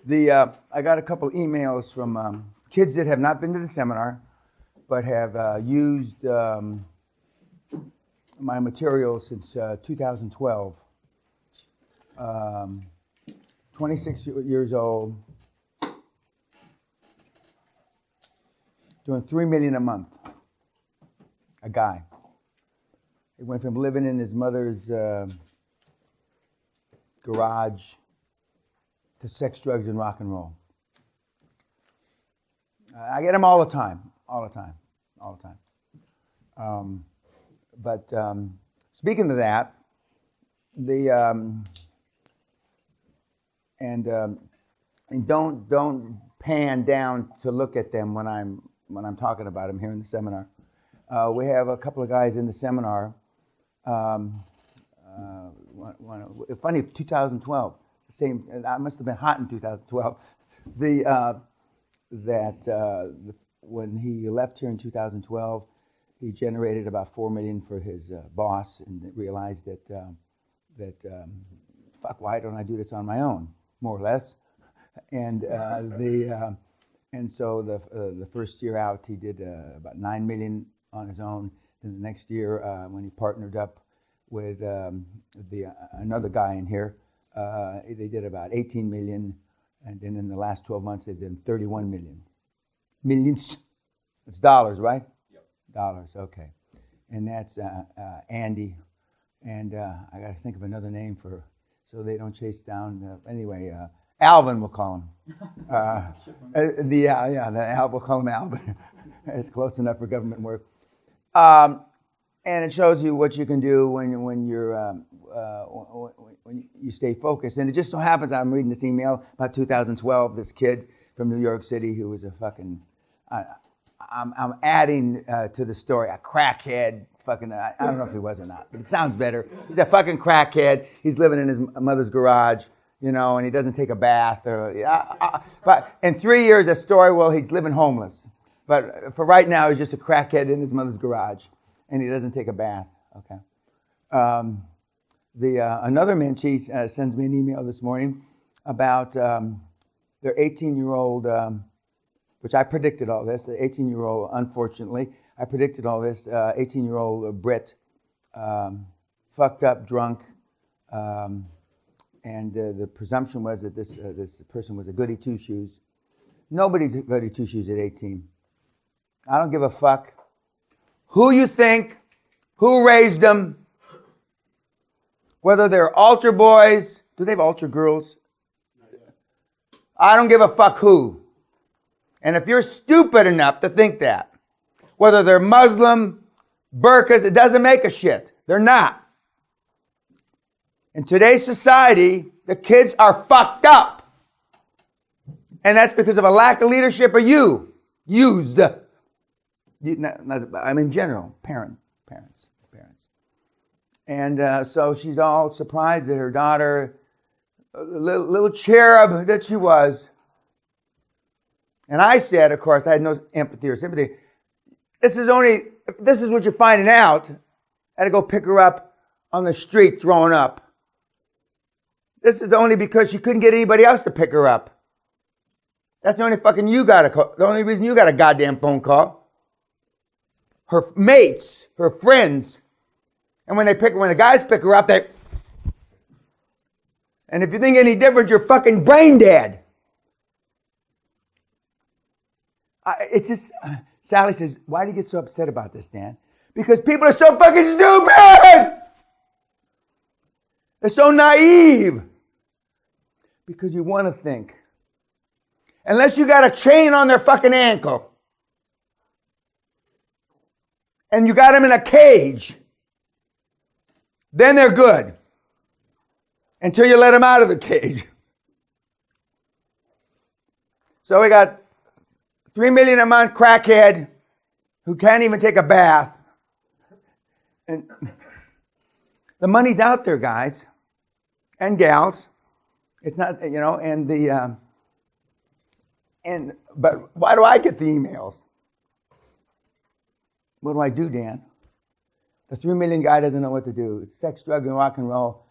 I got a couple emails from kids that have not been to the seminar, but have used my material since 2012. 26 years old, doing $3 million a month. A guy. He went from living in his mother's garage to sex, drugs, and rock and roll. I get them all the time. But speaking of that, and don't pan down to look at them when I'm talking about them here in the seminar. We have a couple of guys in the seminar. Funny, 2012. I must have been hot in 2012. When he left here in 2012, he generated about $4 million for his boss, and realized that fuck, why don't I do this on my own, more or less? And so the first year out, he did about $9 million on his own. Then the next year, when he partnered up with another guy in here, they did about $18 million, and then in the last 12 months, they've done $31 million. Millions? It's dollars, right? Yep. Dollars, okay. And that's Andy, and I got to think of another name so they don't chase down. Anyway, Alvin, we'll call him. We'll call him Alvin. It's close enough for government work. And it shows you what you can do when you stay focused. And it just so happens I'm reading this email about 2012. This kid from New York City who was a fucking. I'm adding to the story a crackhead. Fucking. I don't know if he was or not, but it sounds better. He's a fucking crackhead. He's living in his mother's garage, and he doesn't take a bath. But in 3 years, a story. Well, he's living homeless. But for right now, he's just a crackhead in his mother's garage, and he doesn't take a bath. Okay. Another Menchie sends me an email this morning about their 18-year-old, which I predicted all this. The 18-year-old, unfortunately, I predicted all this. 18-year-old Brit, fucked up, drunk, and the presumption was that this person was a goody two-shoes. Nobody's a goody two-shoes at 18. I don't give a fuck who you think, who raised them, whether they're altar boys. Do they have altar girls? I don't give a fuck who. And if you're stupid enough to think that, whether they're Muslim, burqas, it doesn't make a shit. They're not. In today's society, the kids are fucked up. And that's because of a lack of leadership of you. Used. I mean, general, parents. And so she's all surprised that her daughter, little cherub that she was. And I said, of course, I had no empathy or sympathy. This is what you're finding out. I had to go pick her up on the street throwing up. This is only because she couldn't get anybody else to pick her up. That's the only the only reason you got a goddamn phone call. Her mates, her friends, and when the guys pick her up, and if you think any different, you're fucking brain dead. It's just, Sally says, why do you get so upset about this, Dan? Because people are so fucking stupid! They're so naive. Because you want to think. Unless you got a chain on their fucking ankle. And you got them in a cage. Then they're good. Until you let them out of the cage. So we got $3 million a month crackhead who can't even take a bath. And the money's out there, guys. And gals. It's not, but why do I get the emails? What do I do, Dan? The $3 million guy doesn't know what to do. It's sex, drug, and rock and roll.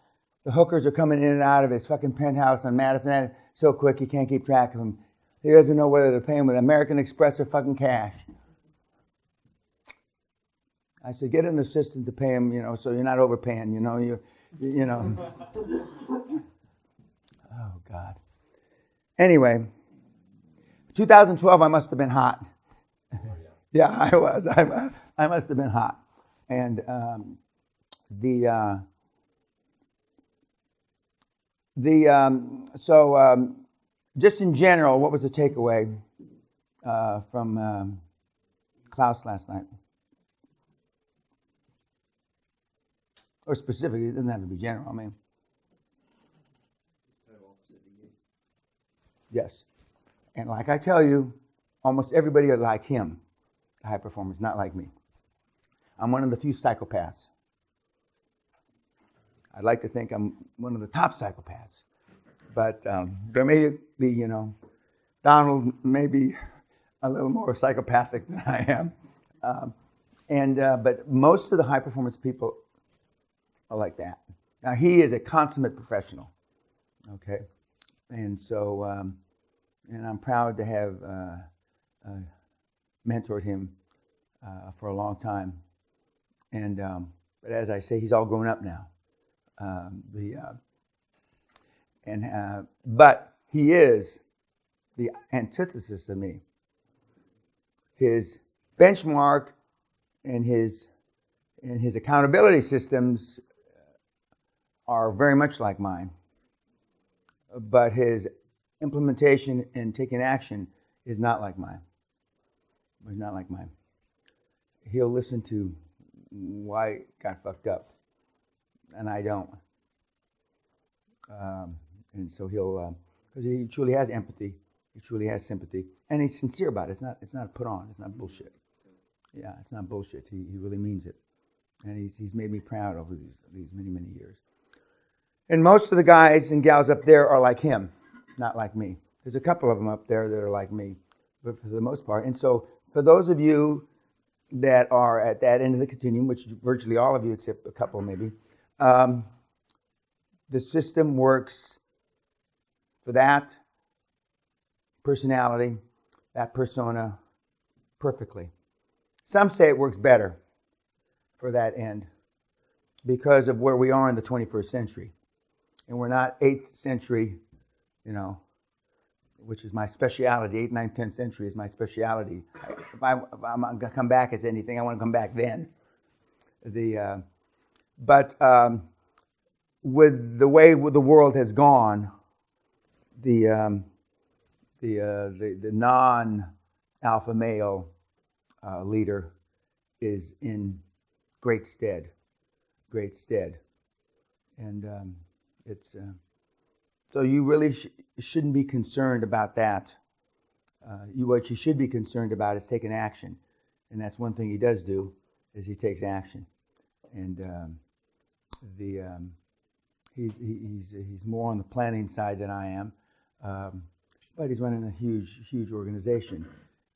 The hookers are coming in and out of his fucking penthouse on Madison so quick he can't keep track of them. He doesn't know whether to pay him with American Express or fucking cash. I said, get an assistant to pay him, so you're not overpaying, you know. Oh, God. Anyway, 2012, I must have been hot. Yeah, I was. I must have been hot. And just in general, what was the takeaway from Klaus last night? Or specifically, it doesn't have to be general. I mean, yes. And like I tell you, almost everybody are like him, high performers, not like me. I'm one of the few psychopaths. I'd like to think I'm one of the top psychopaths. But there may be, Donald may be a little more psychopathic than I am. But most of the high performance people are like that. Now, he is a consummate professional, okay? And so, and I'm proud to have mentored him for a long time. And but as I say, he's all grown up now. But he is the antithesis of me. His benchmark and his accountability systems are very much like mine, but his implementation and taking action is not like mine. It's not like mine. He'll listen to why it got fucked up, and I don't. And so he'll, because he truly has empathy, he truly has sympathy, and he's sincere about it. It's not put on. It's not bullshit. Yeah, it's not bullshit. He really means it, and he's made me proud over these many years. And most of the guys and gals up there are like him, not like me. There's a couple of them up there that are like me, but for the most part. And so for those of you that are at that end of the continuum, which virtually all of you except a couple maybe, the system works for that personality, that persona, perfectly. Some say it works better for that end because of where we are in the 21st century. And we're not 8th century, which is my speciality. 8th, 9th, 10th century is my speciality. If I'm going to come back as anything, I want to come back then. But with the way the world has gone, the non-alpha male leader is in great stead. And it's so you really shouldn't be concerned about that. What you should be concerned about is taking action, and that's one thing he does do, is he takes action. And he's more on the planning side than I am, but he's running a huge organization.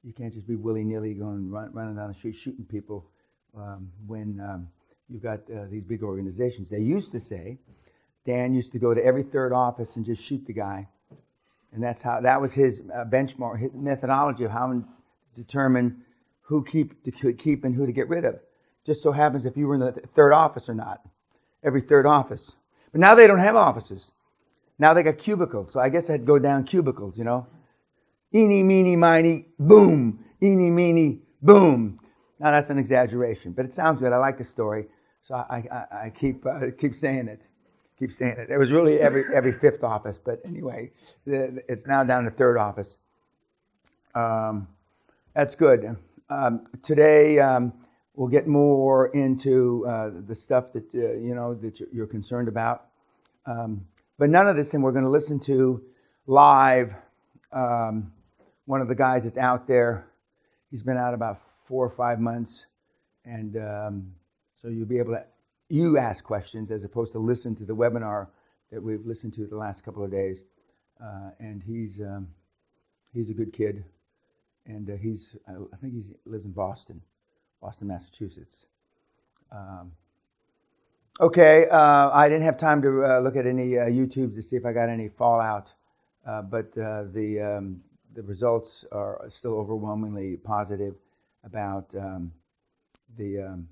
You can't just be willy-nilly running down the street shooting people when you've got these big organizations. They used to say, Dan used to go to every third office and just shoot the guy, and that was his benchmark, his methodology of how to determine who to keep and who to get rid of. Just so happens if you were in the third office or not, every third office. But now they don't have offices. Now they got cubicles, so I guess I'd go down cubicles, Eeny, meeny, miny, boom. Eeny, meeny, boom. Now that's an exaggeration, but it sounds good. I like the story, so I keep saying it. It was really every fifth office, but anyway, it's now down to third office. That's good. Today we'll get more into the stuff that that you're concerned about, but none of this, and we're going to listen to live. One of the guys that's out there, he's been out about 4 or 5 months, and so you'll be able to ask questions as opposed to listen to the webinar that we've listened to the last couple of days. And he's a good kid, and I think he lives in Boston, Massachusetts. Okay, I didn't have time to look at any YouTubes to see if I got any fallout, but the results are still overwhelmingly positive about the um,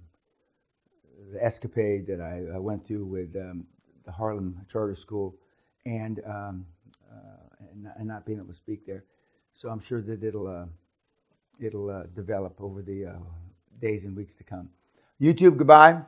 the escapade that I went through with the Harlem Charter School and, and not being able to speak there. So I'm sure that it'll develop over the days and weeks to come. YouTube, goodbye.